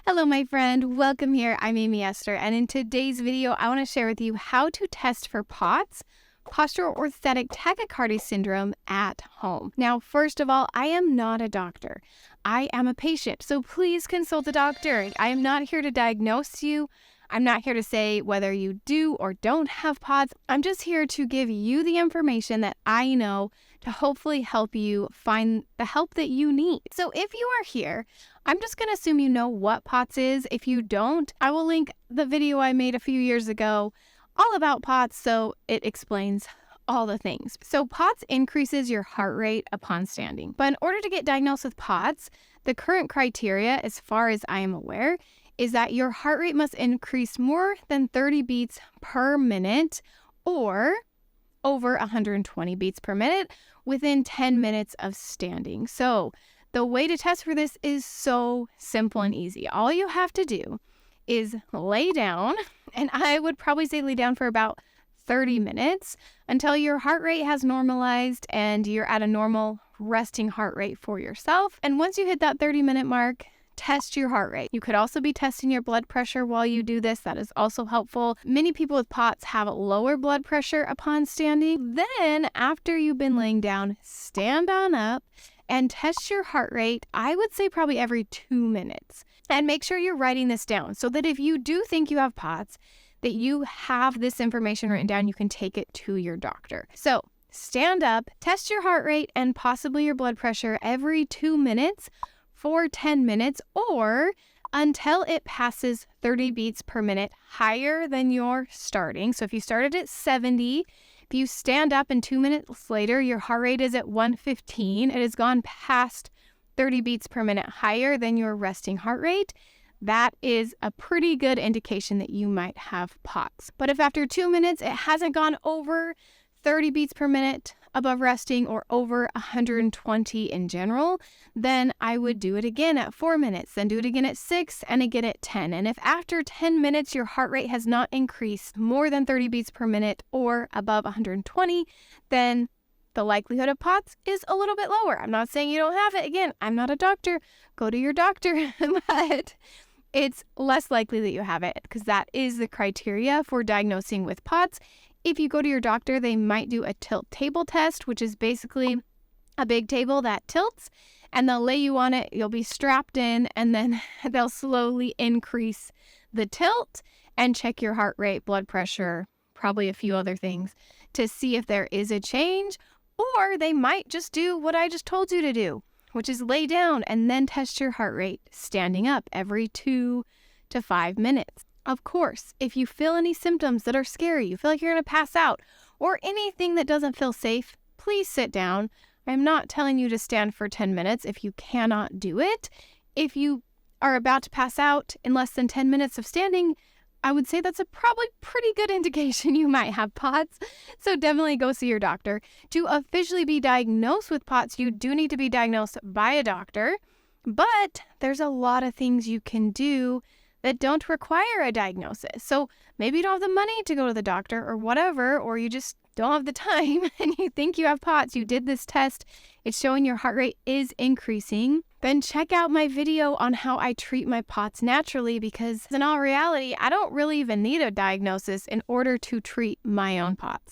Hello, my friend. Welcome here. I'm Aimee Esther, and in today's video, I want to share with you how to test for POTS, postural orthostatic tachycardia syndrome, at home. Now, first of all, I am not a doctor. I am a patient, so please consult a doctor. I am not here to diagnose you. I'm not here to say whether you do or don't have POTS. I'm just here to give you the information that I know to hopefully help you find the help that you need. So if you are here, I'm just going to assume you know what POTS is. If you don't, I will link the video I made a few years ago all about POTS, so it explains all the things. So POTS increases your heart rate upon standing. But in order to get diagnosed with POTS, the current criteria, as far as I am aware, is that your heart rate must increase more than 30 beats per minute or over 120 beats per minute within 10 minutes of standing. So the way to test for this is so simple and easy. All you have to do is lay down, and I would probably say lay down for about 30 minutes until your heart rate has normalized and you're at a normal resting heart rate for yourself. And once you hit that 30-minute mark, test your heart rate. You could also be testing your blood pressure while you do this. That is also helpful. Many people with POTS have lower blood pressure upon standing. Then, after you've been laying down, stand on up and test your heart rate, I would say probably every 2 minutes. And make sure you're writing this down so that if you do think you have POTS, that you have this information written down, you can take it to your doctor. So stand up, test your heart rate and possibly your blood pressure every 2 minutes for 10 minutes or until it passes 30 beats per minute higher than your starting. So if you started at 70, if you stand up and 2 minutes later, your heart rate is at 115, it has gone past 30 beats per minute higher than your resting heart rate, that is a pretty good indication that you might have POTS. But if after 2 minutes it hasn't gone over 30 beats per minute above resting or over 120 in general, then I would do it again at 4 minutes, then do it again at 6 and again at 10. And if after 10 minutes your heart rate has not increased more than 30 beats per minute or above 120, then the likelihood of POTS is a little bit lower. I'm not saying you don't have it. Again, I'm not a doctor. Go to your doctor. But it's less likely that you have it because that is the criteria for diagnosing with POTS. If you go to your doctor, they might do a tilt table test, which is basically a big table that tilts, and they'll lay you on it. You'll be strapped in, and then they'll slowly increase the tilt and check your heart rate, blood pressure, probably a few other things to see if there is a change. Or they might just do what I just told you to do, which is lay down and then test your heart rate standing up every 2 to 5 minutes. Of course, if you feel any symptoms that are scary, you feel like you're going to pass out, or anything that doesn't feel safe, please sit down. I'm not telling you to stand for 10 minutes if you cannot do it. If you are about to pass out in less than 10 minutes of standing, I would say that's a probably pretty good indication you might have POTS. So definitely go see your doctor. To officially be diagnosed with POTS, you do need to be diagnosed by a doctor, but there's a lot of things you can do that don't require a diagnosis. So maybe you don't have the money to go to the doctor or whatever, or you just don't have the time and you think you have POTS. You did this test, it's showing your heart rate is increasing. Then check out my video on how I treat my POTS naturally, because in all reality, I don't really even need a diagnosis in order to treat my own POTS.